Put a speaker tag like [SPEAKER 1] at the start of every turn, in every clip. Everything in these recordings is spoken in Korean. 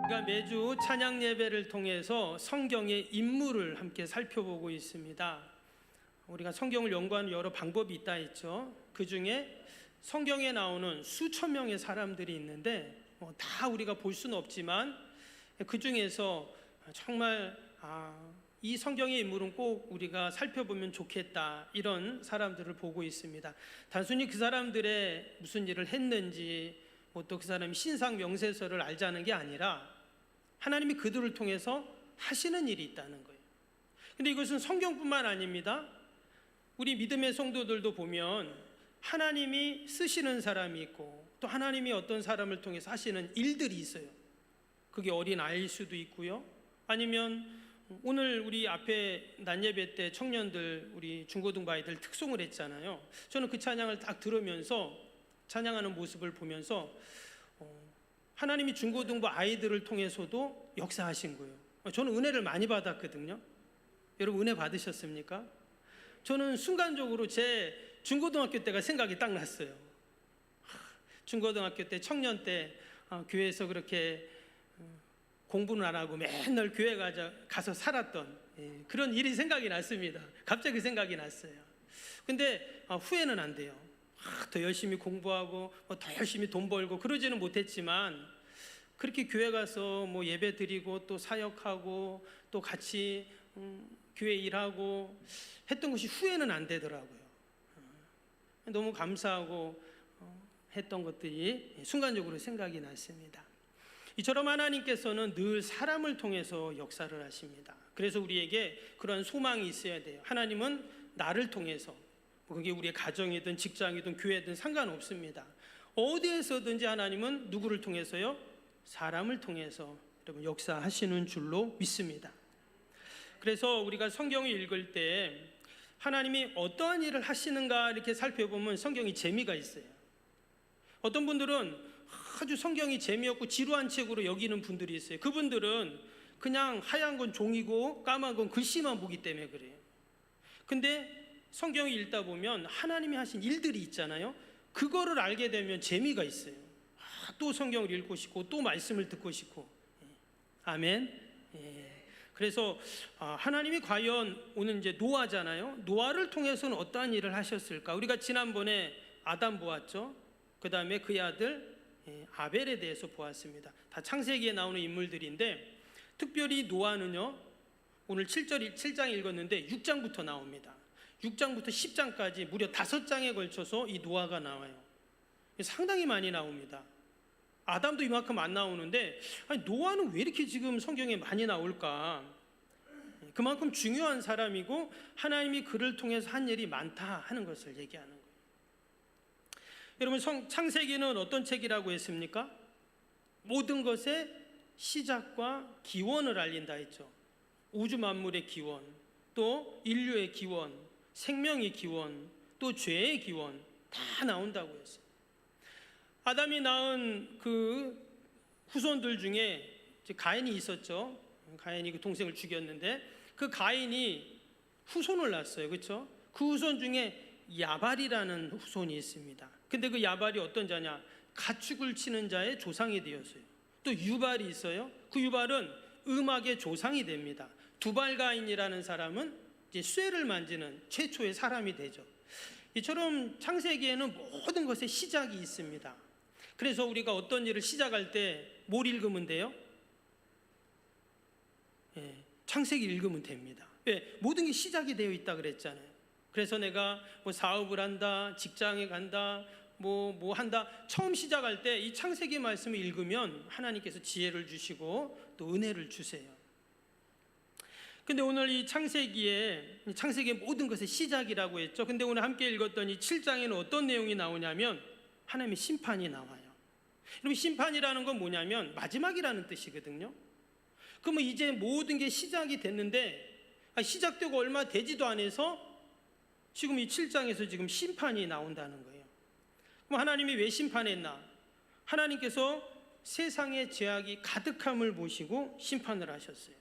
[SPEAKER 1] 우리가 매주 찬양 예배를 통해서 성경의 인물을 함께 살펴보고 있습니다. 우리가 성경을 연구하는 여러 방법이 있다 했죠. 그 중에 성경에 나오는 수천 명의 사람들이 있는데 다 우리가 볼 수는 없지만 그 중에서 정말 이 성경의 인물은 꼭 우리가 살펴보면 좋겠다, 이런 사람들을 보고 있습니다. 단순히 그 사람들의 무슨 일을 했는지 또 그 사람이 신상 명세서를 알자는 게 아니라 하나님이 그들을 통해서 하시는 일이 있다는 거예요. 근데 이것은 성경뿐만 아닙니다. 우리 믿음의 성도들도 보면 하나님이 쓰시는 사람이 있고 또 하나님이 어떤 사람을 통해서 하시는 일들이 있어요. 그게 어린 아이일 수도 있고요, 아니면 오늘 우리 앞에 낮예배 때 청년들, 우리 중고등부 아이들 특송을 했잖아요. 저는 그 찬양을 딱 들으면서, 찬양하는 모습을 보면서 하나님이 중고등부 아이들을 통해서도 역사하신 거예요. 저는 은혜를 많이 받았거든요. 여러분 은혜 받으셨습니까? 저는 순간적으로 제 중고등학교 때가 생각이 딱 났어요. 중고등학교 때, 청년 때 교회에서 그렇게 공부는 안 하고 맨날 교회 가서 살았던 그런 일이 생각이 났습니다. 갑자기 생각이 났어요. 근데 후회는 안 돼요. 더 열심히 공부하고 더 열심히 돈 벌고 그러지는 못했지만, 그렇게 교회 가서 예배 드리고 또 사역하고 또 같이 교회 일하고 했던 것이 후회는 안 되더라고요. 너무 감사하고 했던 것들이 순간적으로 생각이 났습니다. 이처럼 하나님께서는 늘 사람을 통해서 역사를 하십니다. 그래서 우리에게 그런 소망이 있어야 돼요. 하나님은 나를 통해서, 그게 우리의 가정이든 직장이든 교회든 상관없습니다. 어디에서든지 하나님은 누구를 통해서요? 사람을 통해서 여러분 역사하시는 줄로 믿습니다. 그래서 우리가 성경을 읽을 때 하나님이 어떠한 일을 하시는가 이렇게 살펴보면 성경이 재미가 있어요. 어떤 분들은 아주 성경이 재미없고 지루한 책으로 여기는 분들이 있어요. 그분들은 그냥 하얀 건 종이고 까만 건 글씨만 보기 때문에 그래요. 근데 성경을 읽다 보면 하나님이 하신 일들이 있잖아요. 그거를 알게 되면 재미가 있어요. 또 성경을 읽고 싶고 또 말씀을 듣고 싶고. 아멘. 그래서 하나님이 과연 오늘 이제 노아잖아요. 노아를 통해서는 어떠한 일을 하셨을까? 우리가 지난번에 아담 보았죠. 그 다음에 그의 아들 아벨에 대해서 보았습니다. 다 창세기에 나오는 인물들인데, 특별히 노아는요, 오늘 7장 읽었는데 6장부터 나옵니다. 6장부터 10장까지 무려 5장에 걸쳐서 이 노아가 나와요. 상당히 많이 나옵니다. 아담도 이만큼 안 나오는데, 아니, 노아는 왜 이렇게 지금 성경에 많이 나올까? 그만큼 중요한 사람이고 하나님이 그를 통해서 한 일이 많다 하는 것을 얘기하는 거예요. 여러분, 창세기는 어떤 책이라고 했습니까? 모든 것의 시작과 기원을 알린다 했죠. 우주 만물의 기원, 또 인류의 기원, 생명의 기원, 또 죄의 기원 다 나온다고 했어요. 아담이 낳은 그 후손들 중에 가인이 있었죠. 가인이 그 동생을 죽였는데 그 가인이 후손을 낳았어요. 그렇죠? 그 후손 중에 야발이라는 후손이 있습니다. 근데 그 야발이 어떤 자냐? 가축을 치는 자의 조상이 되었어요. 또 유발이 있어요. 그 유발은 음악의 조상이 됩니다. 두발가인이라는 사람은 이제 쇠를 만지는 최초의 사람이 되죠. 이처럼 창세기에는 모든 것의 시작이 있습니다. 그래서 우리가 어떤 일을 시작할 때 뭘 읽으면 돼요? 창세기 읽으면 됩니다. 모든 게 시작이 되어 있다 그랬잖아요. 그래서 내가 사업을 한다, 직장에 간다, 뭐 한다, 처음 시작할 때 이 창세기 말씀을 읽으면 하나님께서 지혜를 주시고 또 은혜를 주세요. 근데 오늘 이 창세기의 모든 것의 시작이라고 했죠. 근데 오늘 함께 읽었던 이 7장에는 어떤 내용이 나오냐면 하나님의 심판이 나와요. 여러분, 심판이라는 건 뭐냐면 마지막이라는 뜻이거든요. 그러면 이제 모든 게 시작이 됐는데 시작되고 얼마 되지도 않아서 지금 이 7장에서 지금 심판이 나온다는 거예요. 그럼 하나님이 왜 심판했나? 하나님께서 세상의 죄악이 가득함을 보시고 심판을 하셨어요.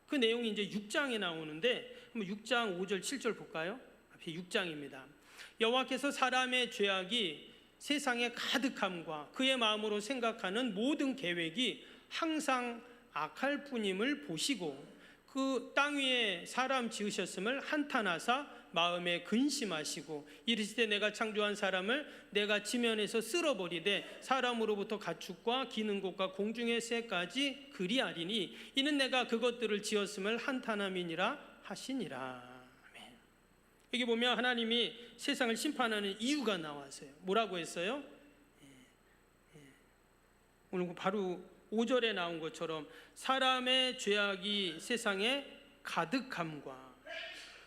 [SPEAKER 1] 그 내용이 이제 6장에 나오는데 6장 5절 7절 볼까요? 앞에 6장입니다. 여호와께서 사람의 죄악이 세상의 가득함과 그의 마음으로 생각하는 모든 계획이 항상 악할 뿐임을 보시고 그 땅 위에 사람 지으셨음을 한탄하사 마음에 근심하시고 이르시되 내가 창조한 사람을 내가 지면에서 쓸어버리되 사람으로부터 가축과 기는 곳과 공중의 새까지 그리하리니 이는 내가 그것들을 지었음을 한탄함이니라 하시니라. 아멘. 여기 보면 하나님이 세상을 심판하는 이유가 나왔어요. 뭐라고 했어요? 오늘 바로 5절에 나온 것처럼 사람의 죄악이 세상에 가득함과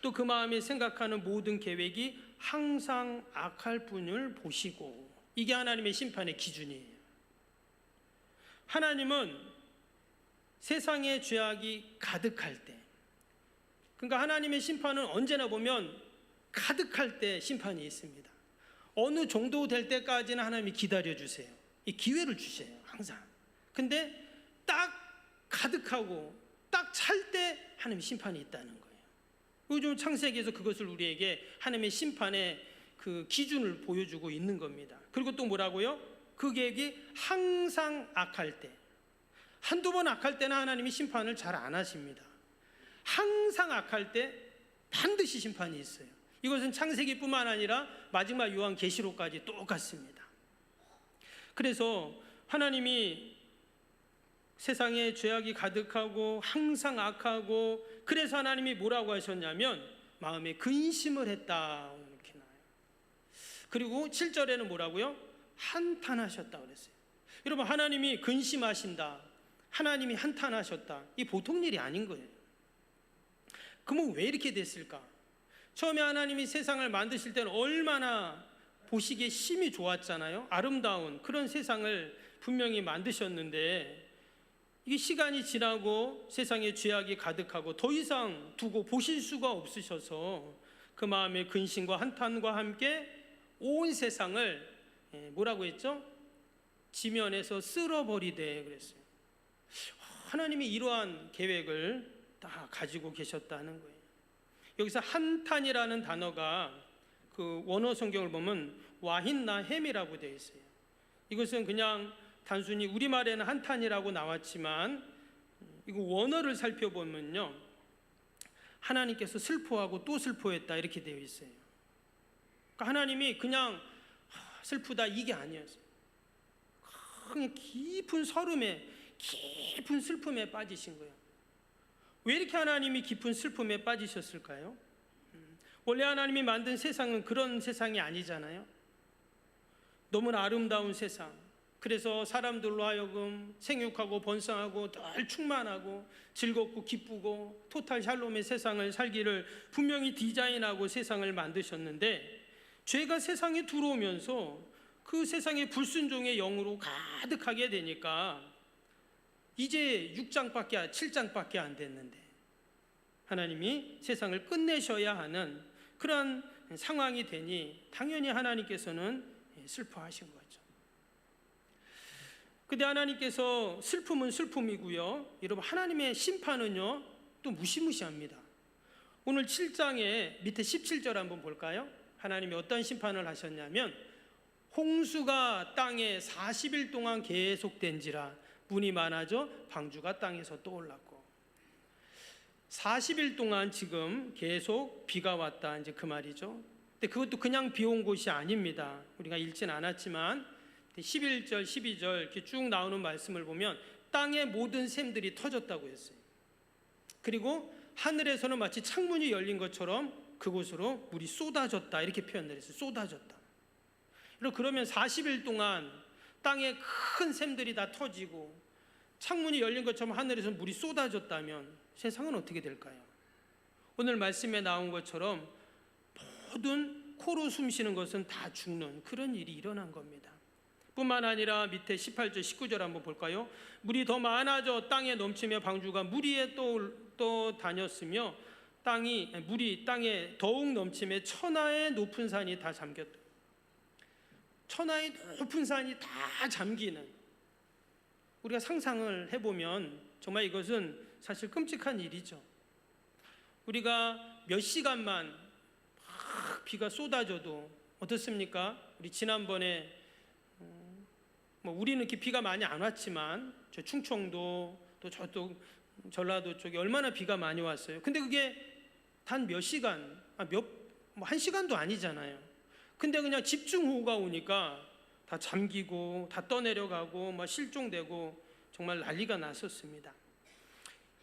[SPEAKER 1] 또 그 마음에 생각하는 모든 계획이 항상 악할 뿐을 보시고, 이게 하나님의 심판의 기준이에요. 하나님은 세상의 죄악이 가득할 때, 그러니까 하나님의 심판은 언제나 보면 가득할 때 심판이 있습니다. 어느 정도 될 때까지는 하나님이 기다려주세요. 이 기회를 주세요, 항상. 근데 딱 가득하고 딱 찰 때 하나님의 심판이 있다는 거예요. 요즘 창세기에서 그것을 우리에게 하나님의 심판의 그 기준을 보여주고 있는 겁니다. 그리고 또 뭐라고요? 그 계획이 항상 악할 때, 한두 번 악할 때는 하나님이 심판을 잘 안 하십니다. 항상 악할 때 반드시 심판이 있어요. 이것은 창세기뿐만 아니라 마지막 요한계시록까지 똑같습니다. 그래서 하나님이 세상에 죄악이 가득하고 항상 악하고, 그래서 하나님이 뭐라고 하셨냐면 마음에 근심을 했다 이렇게 나와요. 그리고 7절에는 뭐라고요? 한탄하셨다 그랬어요. 여러분, 하나님이 근심하신다, 하나님이 한탄하셨다, 이 보통 일이 아닌 거예요. 그러면 왜 이렇게 됐을까? 처음에 하나님이 세상을 만드실 때는 얼마나 보시기에 심히 좋았잖아요. 아름다운 그런 세상을 분명히 만드셨는데, 이게 시간이 지나고 세상에 죄악이 가득하고 더 이상 두고 보실 수가 없으셔서 그 마음의 근심과 한탄과 함께 온 세상을 뭐라고 했죠? 지면에서 쓸어버리되 그랬어요. 하나님이 이러한 계획을 다 가지고 계셨다는 거예요. 여기서 한탄이라는 단어가 그 원어 성경을 보면 와힌나햄이라고 되어 있어요. 이것은 그냥 단순히 우리말에는 한탄이라고 나왔지만 이거 원어를 살펴보면요, 하나님께서 슬퍼하고 또 슬퍼했다 이렇게 되어 있어요. 그러니까 하나님이 그냥 슬프다 이게 아니었어요. 그냥 깊은 서름에, 깊은 슬픔에 빠지신 거예요. 왜 이렇게 하나님이 깊은 슬픔에 빠지셨을까요? 원래 하나님이 만든 세상은 그런 세상이 아니잖아요. 너무나 아름다운 세상, 그래서 사람들로 하여금 생육하고 번성하고 늘 충만하고 즐겁고 기쁘고 토탈 샬롬의 세상을 살기를 분명히 디자인하고 세상을 만드셨는데, 죄가 세상에 들어오면서 그 세상의 불순종의 영으로 가득하게 되니까 이제 7장밖에 안 됐는데 하나님이 세상을 끝내셔야 하는 그러한 상황이 되니 당연히 하나님께서는 슬퍼하신 거죠. 근데 하나님께서 슬픔은 슬픔이고요, 여러분, 하나님의 심판은요 또 무시무시합니다. 오늘 7장의 밑에 17절 한번 볼까요? 하나님이 어떤 심판을 하셨냐면, 홍수가 땅에 40일 동안 계속된지라 문이 많아져 방주가 땅에서 떠올랐고. 40일 동안 지금 계속 비가 왔다, 이제 그 말이죠. 근데 그것도 그냥 비 온 곳이 아닙니다. 우리가 읽진 않았지만 11절, 12절 이렇게 쭉 나오는 말씀을 보면 땅의 모든 샘들이 터졌다고 했어요. 그리고 하늘에서는 마치 창문이 열린 것처럼 그곳으로 물이 쏟아졌다 이렇게 표현을 했어요. 쏟아졌다. 그러면 40일 동안 땅에 큰 샘들이 다 터지고 창문이 열린 것처럼 하늘에서 물이 쏟아졌다면 세상은 어떻게 될까요? 오늘 말씀에 나온 것처럼 모든 코로 숨 쉬는 것은 다 죽는 그런 일이 일어난 겁니다. 뿐만 아니라 밑에 18절 19절 한번 볼까요? 물이 더 많아져 땅에 넘치며 방주가 물 위에 또 다녔으며 물이 땅에 더욱 넘치며 천하의 높은 산이 다 잠겼다. 천하의 높은 산이 다 잠기는, 우리가 상상을 해보면 정말 이것은 사실 끔찍한 일이죠. 우리가 몇 시간만 막 비가 쏟아져도 어떻습니까? 우리 지난번에 뭐 우리는 이렇게 비가 많이 안 왔지만 저 충청도 또 저쪽 전라도 쪽에 얼마나 비가 많이 왔어요. 근데 그게 단 몇 시간, 뭐 한 시간도 아니잖아요. 근데 그냥 집중호우가 오니까 다 잠기고 다 떠내려가고 막 실종되고 정말 난리가 났었습니다.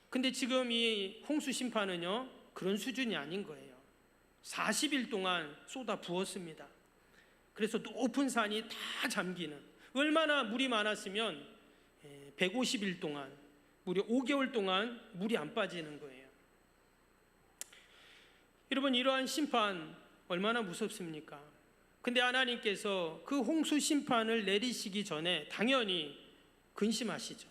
[SPEAKER 1] 근데 지금 이 홍수 심판은요, 그런 수준이 아닌 거예요. 40일 동안 쏟아 부었습니다. 그래서 높은 산이 다 잠기는, 얼마나 물이 많았으면 150일 동안, 무려 5개월 동안 물이 안 빠지는 거예요. 여러분, 이러한 심판 얼마나 무섭습니까? 근데 하나님께서 그 홍수 심판을 내리시기 전에 당연히 근심하시죠.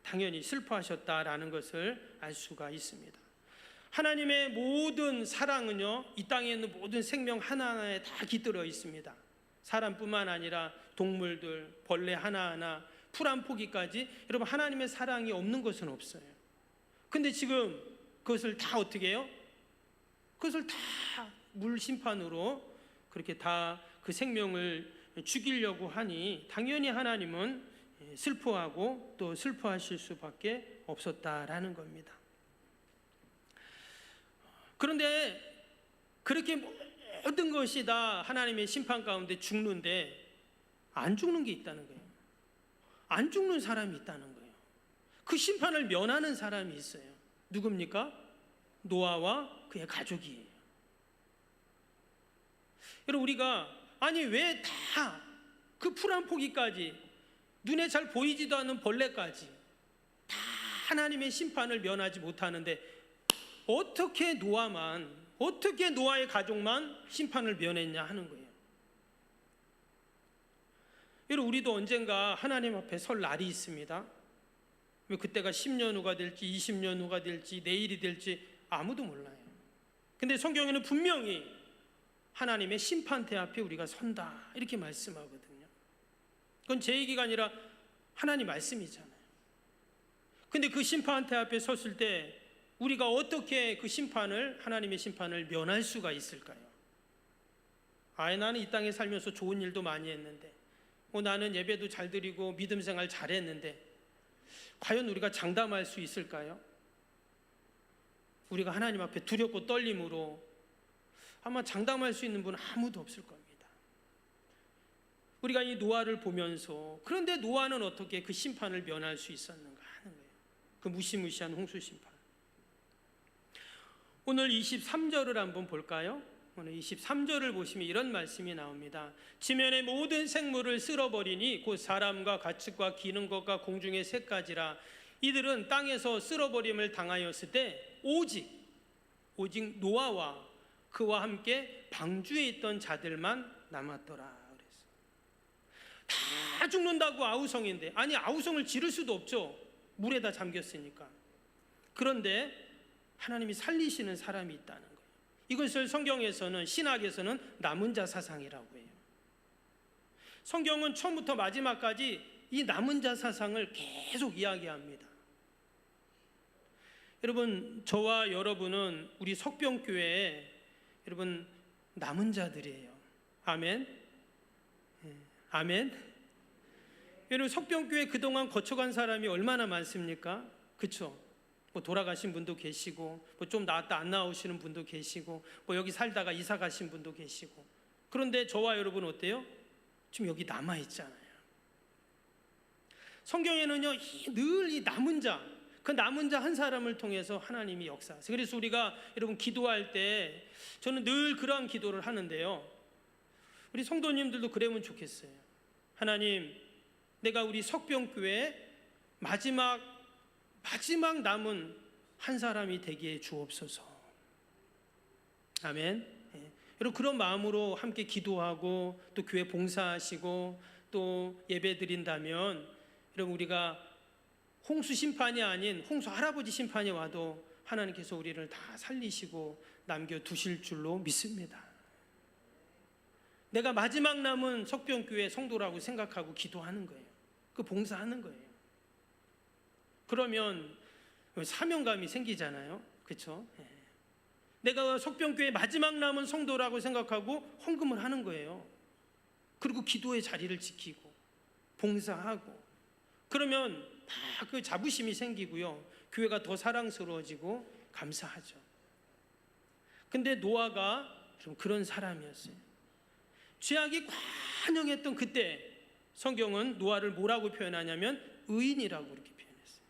[SPEAKER 1] 당연히 슬퍼하셨다라는 것을 알 수가 있습니다. 하나님의 모든 사랑은요, 이 땅에 있는 모든 생명 하나하나에 다 깃들어 있습니다. 사람뿐만 아니라 동물들, 벌레 하나하나, 풀 한 포기까지, 여러분, 하나님의 사랑이 없는 것은 없어요. 근데 지금 그것을 다 어떻게 해요? 그것을 다 물 심판으로 그렇게 다 그 생명을 죽이려고 하니 당연히 하나님은 슬퍼하고 또 슬퍼하실 수밖에 없었다라는 겁니다. 그런데 그렇게 모든 것이 다 하나님의 심판 가운데 죽는데 안 죽는 게 있다는 거예요. 안 죽는 사람이 있다는 거예요. 그 심판을 면하는 사람이 있어요. 누굽니까? 노아와 그의 가족이에요. 여러분, 우리가 아니 왜 다 그 풀 한 포기까지, 눈에 잘 보이지도 않는 벌레까지 다 하나님의 심판을 면하지 못하는데 어떻게 노아의 가족만 심판을 면했냐 하는 거예요. 여러분, 우리도 언젠가 하나님 앞에 설 날이 있습니다. 그때가 10년 후가 될지 20년 후가 될지 내일이 될지 아무도 몰라요. 근데 성경에는 분명히 하나님의 심판대 앞에 우리가 선다 이렇게 말씀하거든요. 그건 제 얘기가 아니라 하나님 말씀이잖아요. 근데 그 심판대 앞에 섰을 때 우리가 어떻게 그 심판을, 하나님의 심판을 면할 수가 있을까요? 나는 이 땅에 살면서 좋은 일도 많이 했는데, 나는 예배도 잘 드리고 믿음 생활 잘했는데, 과연 우리가 장담할 수 있을까요? 우리가 하나님 앞에 두렵고 떨림으로 아마 장담할 수 있는 분은 아무도 없을 겁니다. 우리가 이 노아를 보면서, 그런데 노아는 어떻게 그 심판을 면할 수 있었는가 하는 거예요. 그 무시무시한 홍수 심판. 오늘 23절을 한번 볼까요? 오늘 23절을 보시면 이런 말씀이 나옵니다. 지면의 모든 생물을 쓸어버리니 곧 사람과 가축과 기는 것과 공중의 새까지라. 이들은 땅에서 쓸어버림을 당하였을 때 오직 노아와 그와 함께 방주에 있던 자들만 남았더라. 그랬어요. 다 죽는다고 아우성인데, 아니 아우성을 지를 수도 없죠. 물에다 잠겼으니까. 그런데 하나님이 살리시는 사람이 있다는 거예요. 이것을 성경에서는, 신학에서는 남은 자 사상이라고 해요. 성경은 처음부터 마지막까지 이 남은 자 사상을 계속 이야기합니다. 여러분, 저와 여러분은 우리 석병교회에 여러분 남은 자들이에요. 아멘. 아멘. 여러분, 석병교회 그동안 거쳐간 사람이 얼마나 많습니까? 그렇죠? 뭐 돌아가신 분도 계시고, 뭐 좀 나왔다 안 나오시는 분도 계시고, 뭐 여기 살다가 이사 가신 분도 계시고. 그런데 저와 여러분 어때요? 지금 여기 남아 있잖아요. 성경에는요, 늘 이 남은 자, 그 남은 자 한 사람을 통해서 하나님이 역사하세요. 그래서 우리가 여러분 기도할 때 저는 늘 그러한 기도를 하는데요. 우리 성도님들도 그러면 좋겠어요. 하나님, 내가 우리 석병교회 마지막 남은 한 사람이 되게 주옵소서. 아멘. 여러분, 그런 마음으로 함께 기도하고 또 교회 봉사하시고 또 예배 드린다면, 여러분, 우리가 홍수 심판이 아닌 홍수 할아버지 심판이 와도 하나님께서 우리를 다 살리시고 남겨두실 줄로 믿습니다. 내가 마지막 남은 석병교회 성도라고 생각하고 기도하는 거예요. 그 봉사하는 거예요. 그러면 사명감이 생기잖아요. 그렇죠? 내가 석병교회 마지막 남은 성도라고 생각하고 헌금을 하는 거예요. 그리고 기도의 자리를 지키고 봉사하고 그러면 다 그 자부심이 생기고요. 교회가 더 사랑스러워지고 감사하죠. 근데 노아가 좀 그런 사람이었어요. 죄악이 관영했던 그때 성경은 노아를 뭐라고 표현하냐면 의인이라고 그렇게 표현했어요.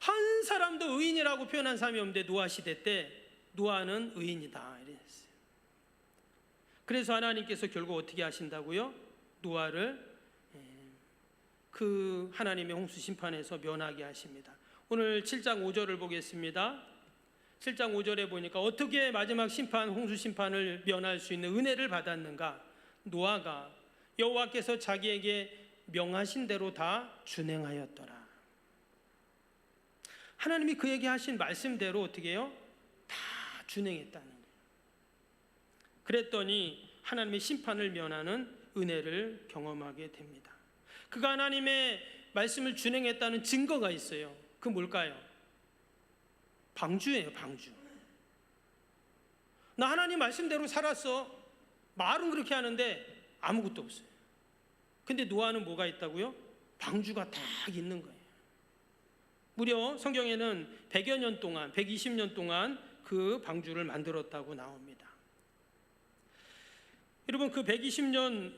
[SPEAKER 1] 한 사람도 의인이라고 표현한 사람이 없는데 노아 시대 때 노아는 의인이다 이랬어요. 그래서 하나님께서 결국 어떻게 하신다고요? 노아를 그 하나님의 홍수 심판에서 면하게 하십니다. 오늘 7장 5절을 보겠습니다. 7장 5절에 보니까 어떻게 마지막 심판, 홍수 심판을 면할 수 있는 은혜를 받았는가? 노아가 여호와께서 자기에게 명하신 대로 다 준행하였더라. 하나님이 그에게 하신 말씀대로 어떻게 해요? 다 준행했다는 거예요. 그랬더니 하나님의 심판을 면하는 은혜를 경험하게 됩니다. 그가 하나님의 말씀을 준행했다는 증거가 있어요. 그 뭘까요? 방주예요, 방주. 나 하나님 말씀대로 살았어. 말은 그렇게 하는데 아무것도 없어요. 근데 노아는 뭐가 있다고요? 방주가 딱 있는 거예요. 무려 성경에는 100여 년 동안, 120년 동안 그 방주를 만들었다고 나옵니다. 여러분, 그 120년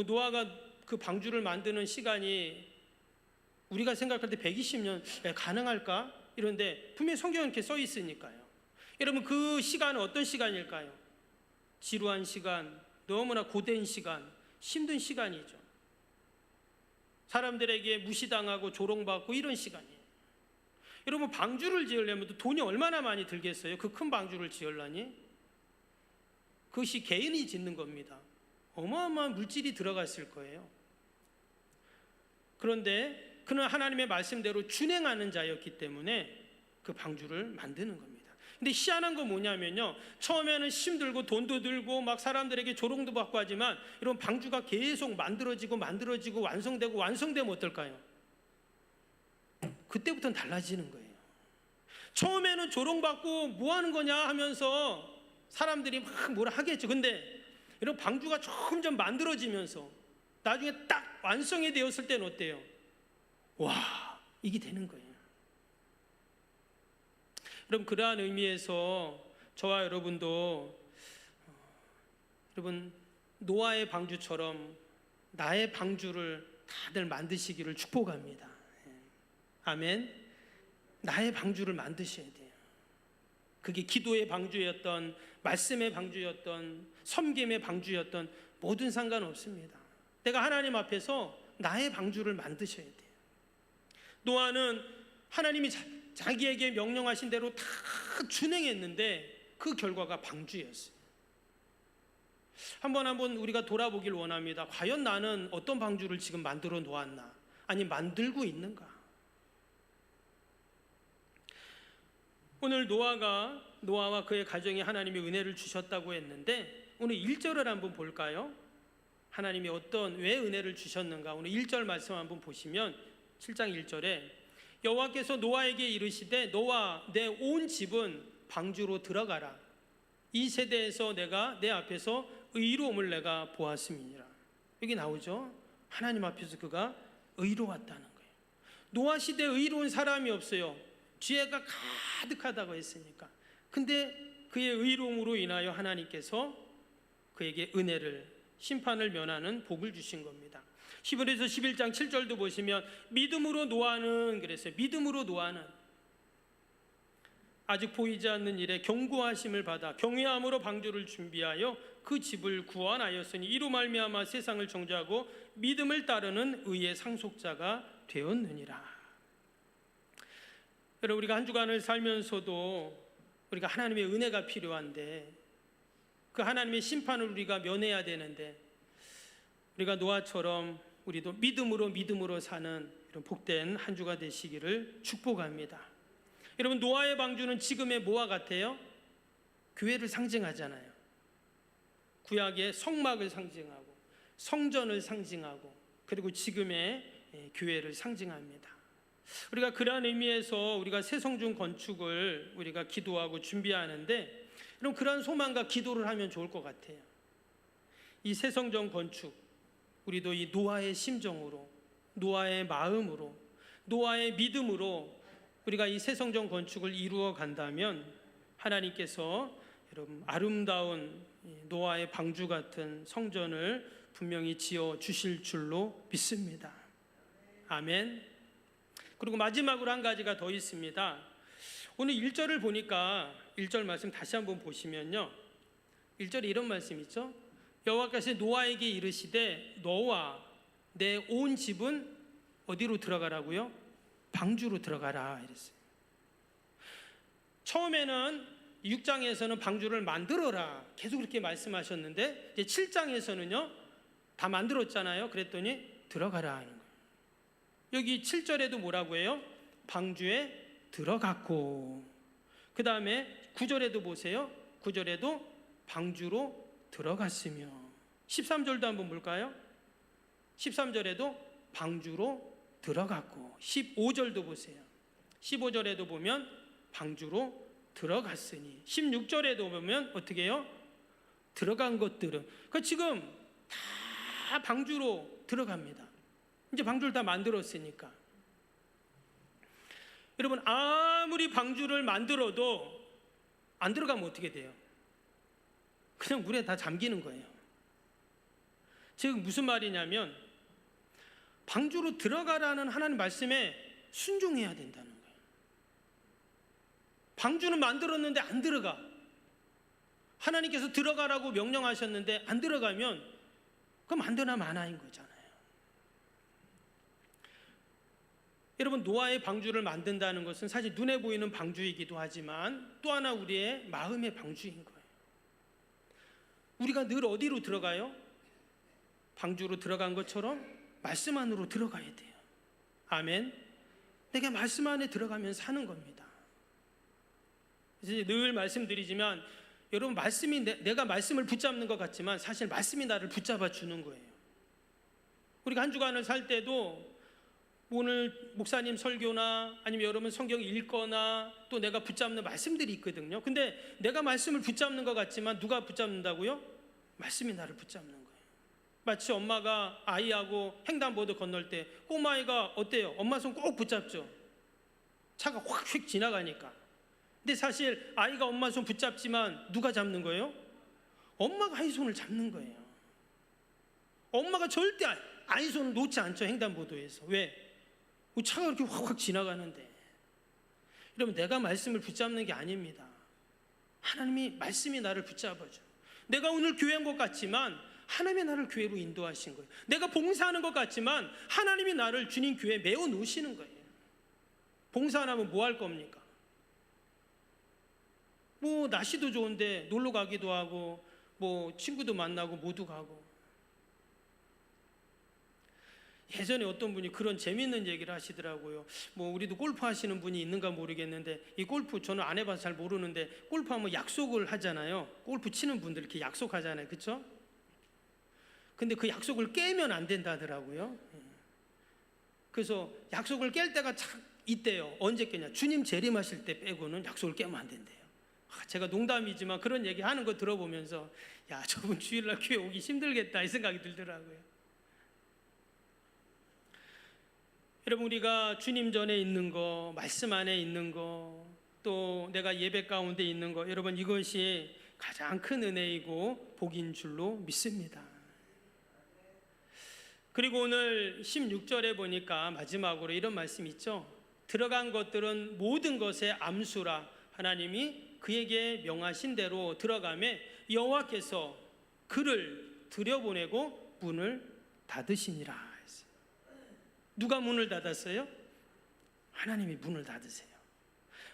[SPEAKER 1] 노아가 그 방주를 만드는 시간이 우리가 생각할 때 120년 가능할까? 이런데 분명히 성경에 이렇게 써 있으니까요. 여러분, 그 시간은 어떤 시간일까요? 지루한 시간, 너무나 고된 시간, 힘든 시간이죠. 사람들에게 무시당하고 조롱받고 이런 시간이에요. 여러분, 방주를 지으려면 또 돈이 얼마나 많이 들겠어요? 그 큰 방주를 지으려니? 그것이 개인이 짓는 겁니다. 어마어마한 물질이 들어갔을 거예요. 그런데 그는 하나님의 말씀대로 준행하는 자였기 때문에 그 방주를 만드는 겁니다. 근데 희한한 건 뭐냐면요, 처음에는 힘들고 돈도 들고 막 사람들에게 조롱도 받고 하지만 이런 방주가 계속 만들어지고 완성되면 어떨까요? 그때부터는 달라지는 거예요. 처음에는 조롱받고 뭐 하는 거냐 하면서 사람들이 막 뭐라 하겠죠. 근데 이런 방주가 점점 만들어지면서 나중에 딱 완성이 되었을 때는 어때요? 와, 이게 되는 거예요. 여러분, 그러한 의미에서 저와 여러분도 여러분 노아의 방주처럼 나의 방주를 다들 만드시기를 축복합니다. 아멘. 나의 방주를 만드셔야 돼요. 그게 기도의 방주였던, 말씀의 방주였던, 섬김의 방주였던 모든 상관없습니다. 내가 하나님 앞에서 나의 방주를 만드셔야 돼요. 노아는 하나님이 자기에게 명령하신 대로 다 준행했는데 그 결과가 방주였어요. 한번 우리가 돌아보길 원합니다. 과연 나는 어떤 방주를 지금 만들어 놓았나? 아니, 만들고 있는가? 오늘 노아와 그의 가정에 하나님이 은혜를 주셨다고 했는데 오늘 1절을 한번 볼까요? 하나님이 왜 은혜를 주셨는가? 오늘 1절 말씀 한번 보시면 7장 1절에 여호와께서 노아에게 이르시되 너와 내 온 집은 방주로 들어가라. 이 세대에서 내가 내 앞에서 의로움을 내가 보았음이니라. 여기 나오죠? 하나님 앞에서 그가 의로웠다는 거예요. 노아 시대에 의로운 사람이 없어요. 죄가 가득하다고 했으니까. 근데 그의 의로움으로 인하여 하나님께서 그에게 심판을 면하는 복을 주신 겁니다. 히브리서 11장 7절도 보시면 믿음으로 노아는 그랬어요. 믿음으로 노아는 아직 보이지 않는 일에 경고하심을 받아 경외함으로 방주를 준비하여 그 집을 구원하였으니 이로 말미암아 세상을 정죄하고 믿음을 따르는 의의 상속자가 되었느니라. 여러분, 우리가 한 주간을 살면서도 우리가 하나님의 은혜가 필요한데 그 하나님의 심판을 우리가 면해야 되는데 우리가 노아처럼 우리도 믿음으로 사는 이런 복된 한 주가 되시기를 축복합니다. 여러분, 노아의 방주는 지금의 뭐와 같아요? 교회를 상징하잖아요. 구약의 성막을 상징하고 성전을 상징하고 그리고 지금의 교회를 상징합니다. 우리가 그러한 의미에서 우리가 새 성전 건축을 우리가 기도하고 준비하는데 그럼 그러한 소망과 기도를 하면 좋을 것 같아요. 이 새 성전 건축, 우리도 이 노아의 심정으로 노아의 마음으로, 노아의 믿음으로 우리가 이 새 성전 건축을 이루어 간다면 하나님께서 여러분 아름다운 노아의 방주 같은 성전을 분명히 지어 주실 줄로 믿습니다. 아멘. 그리고 마지막으로 한 가지가 더 있습니다. 오늘 1절을 보니까 1절 말씀 다시 한번 보시면요, 1절에 이런 말씀이 있죠. 여호와께서 노아에게 이르시되 너와 내 온 집은 어디로 들어가라고요? 방주로 들어가라 이랬어요. 처음에는 6장에서는 방주를 만들어라 계속 그렇게 말씀하셨는데 이제 7장에서는요 다 만들었잖아요. 그랬더니 들어가라 하는 거예요. 여기 7절에도 뭐라고 해요? 방주에 들어갔고, 그 다음에 9절에도 보세요. 9절에도 방주로 들어갔으며, 13절도 한번 볼까요? 13절에도 방주로 들어갔고, 15절도 보세요. 15절에도 보면 방주로 들어갔으니, 16절에도 보면 어떻게 해요? 들어간 것들은, 그러니까 지금 다 방주로 들어갑니다. 이제 방주를 다 만들었으니까. 여러분, 아무리 방주를 만들어도 안 들어가면 어떻게 돼요? 그냥 물에 다 잠기는 거예요. 지금 무슨 말이냐면 방주로 들어가라는 하나님 말씀에 순종해야 된다는 거예요. 방주는 만들었는데 안 들어가. 하나님께서 들어가라고 명령하셨는데 안 들어가면 그럼 안 되나 마나인 거잖아요. 여러분, 노아의 방주를 만든다는 것은 사실 눈에 보이는 방주이기도 하지만 또 하나 우리의 마음의 방주인 거예요. 우리가 늘 어디로 들어가요? 방주로 들어간 것처럼 말씀 안으로 들어가야 돼요. 아멘. 내가 말씀 안에 들어가면 사는 겁니다. 그래서 늘 말씀드리지만 여러분, 말씀이 내가 말씀을 붙잡는 것 같지만 사실 말씀이 나를 붙잡아 주는 거예요. 우리가 한 주간을 살 때도 오늘 목사님 설교나 아니면 여러분 성경 읽거나 또 내가 붙잡는 말씀들이 있거든요. 근데 내가 말씀을 붙잡는 것 같지만 누가 붙잡는다고요? 말씀이 나를 붙잡는 거예요. 마치 엄마가 아이하고 횡단보도 건널 때 꼬마아이가 어때요? 엄마 손 꼭 붙잡죠. 차가 확 지나가니까. 근데 사실 아이가 엄마 손 붙잡지만 누가 잡는 거예요? 엄마가 아이 손을 잡는 거예요. 엄마가 절대 아이 손을 놓지 않죠. 횡단보도에서. 왜? 차가 이렇게 확 지나가는데. 여러분, 내가 말씀을 붙잡는 게 아닙니다. 하나님이 말씀이 나를 붙잡아줘. 내가 오늘 교회 온 것 같지만 하나님이 나를 교회로 인도하신 거예요. 내가 봉사하는 것 같지만 하나님이 나를 주님 교회에 메워 놓으시는 거예요. 봉사 안 하면 뭐 할 겁니까? 뭐 날씨도 좋은데 놀러 가기도 하고 뭐 친구도 만나고 모두 가고. 예전에 어떤 분이 그런 재미있는 얘기를 하시더라고요. 뭐 우리도 골프 하시는 분이 있는가 모르겠는데, 이 골프 저는 안 해봐서 잘 모르는데 골프하면 약속을 하잖아요. 골프 치는 분들 이렇게 약속하잖아요. 그렇죠? 근데 그 약속을 깨면 안 된다더라고요. 그래서 약속을 깰 때가 참 있대요. 언제 깨냐? 주님 재림하실 때 빼고는 약속을 깨면 안 된대요. 제가 농담이지만 그런 얘기 하는 거 들어보면서 야, 저분 주일날 교회 오기 힘들겠다 이 생각이 들더라고요. 여러분, 우리가 주님 전에 있는 거, 말씀 안에 있는 거, 또 내가 예배 가운데 있는 거, 여러분 이것이 가장 큰 은혜이고 복인 줄로 믿습니다. 그리고 오늘 16절에 보니까 마지막으로 이런 말씀이 있죠. 들어간 것들은 모든 것의 암수라. 하나님이 그에게 명하신 대로 들어가매 여호와께서 그를 들여보내고 문을 닫으시니라. 누가 문을 닫았어요? 하나님이 문을 닫으세요.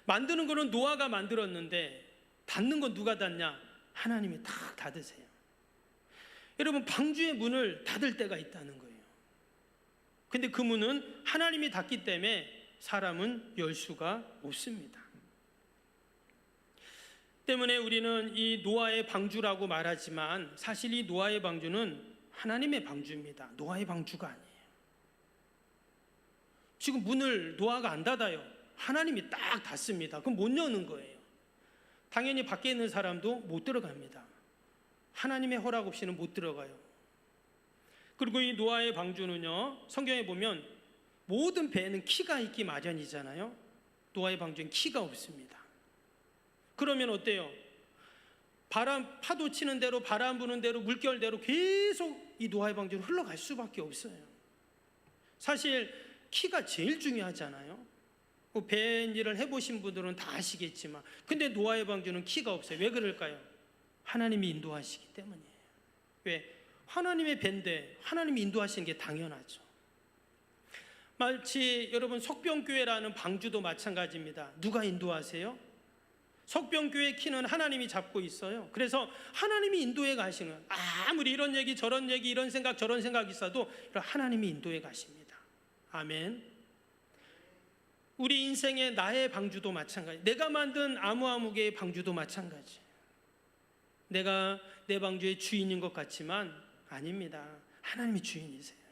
[SPEAKER 1] 만드는 거는 노아가 만들었는데 닫는 건 누가 닫냐? 하나님이 딱 닫으세요. 여러분, 방주의 문을 닫을 때가 있다는 거예요. 근데 그 문은 하나님이 닫기 때문에 사람은 열 수가 없습니다. 때문에 우리는 이 노아의 방주라고 말하지만 사실 이 노아의 방주는 하나님의 방주입니다. 노아의 방주가 아니에요. 지금 문을 노아가 안 닫아요. 하나님이 딱 닫습니다. 그럼 못 여는 거예요. 당연히 밖에 있는 사람도 못 들어갑니다. 하나님의 허락 없이는 못 들어가요. 그리고 이 노아의 방주는요, 성경에 보면 모든 배에는 키가 있기 마련이잖아요. 노아의 방주엔 키가 없습니다. 그러면 어때요? 파도 치는 대로, 바람 부는 대로, 물결대로 계속 이 노아의 방주로 흘러갈 수밖에 없어요. 사실 키가 제일 중요하잖아요. 배인 일을 해보신 분들은 다 아시겠지만, 근데 노아의 방주는 키가 없어요. 왜 그럴까요? 하나님이 인도하시기 때문이에요. 왜? 하나님의 배인데 하나님이 인도하시는 게 당연하죠. 마치 여러분 석병교회라는 방주도 마찬가지입니다. 누가 인도하세요? 석병교회 키는 하나님이 잡고 있어요. 그래서 하나님이 인도해 가시는, 아무리 이런 얘기 저런 얘기 이런 생각 저런 생각이 있어도 하나님이 인도해 가십니다. 아멘. 우리 인생의 나의 방주도 마찬가지, 내가 만든 아무개의 방주도 마찬가지. 내가 내 방주의 주인인 것 같지만 아닙니다. 하나님이 주인이세요.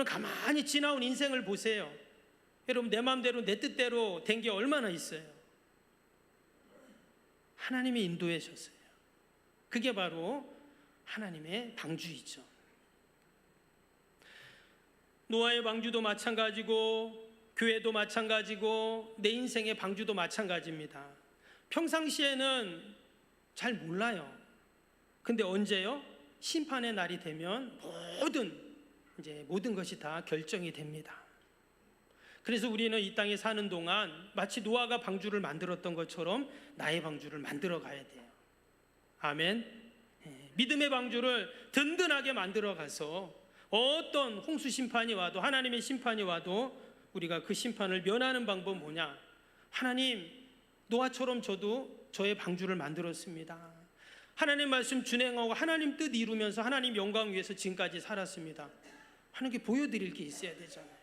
[SPEAKER 1] 가만히 지나온 인생을 보세요. 여러분, 내 마음대로 내 뜻대로 된 게 얼마나 있어요? 하나님이 인도해 셨어요. 그게 바로 하나님의 방주이죠. 노아의 방주도 마찬가지고 교회도 마찬가지고 내 인생의 방주도 마찬가지입니다. 평상시에는 잘 몰라요. 근데 언제요? 심판의 날이 되면 모든 것이 다 결정이 됩니다. 그래서 우리는 이 땅에 사는 동안 마치 노아가 방주를 만들었던 것처럼 나의 방주를 만들어 가야 돼요. 아멘. 믿음의 방주를 든든하게 만들어 가서 어떤 홍수 심판이 와도, 하나님의 심판이 와도 우리가 그 심판을 면하는 방법 뭐냐? 하나님, 노아처럼 저도 저의 방주를 만들었습니다. 하나님 말씀 준행하고 하나님 뜻 이루면서 하나님 영광 위해서 지금까지 살았습니다. 하나님께 보여드릴 게 있어야 되잖아요.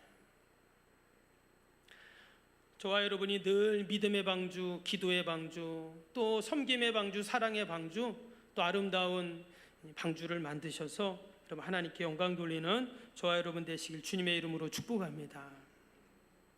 [SPEAKER 1] 저와 여러분이 늘 믿음의 방주, 기도의 방주, 또 섬김의 방주, 사랑의 방주, 또 아름다운 방주를 만드셔서 여러분 하나님께 영광 돌리는 저와 여러분 되시길 주님의 이름으로 축복합니다.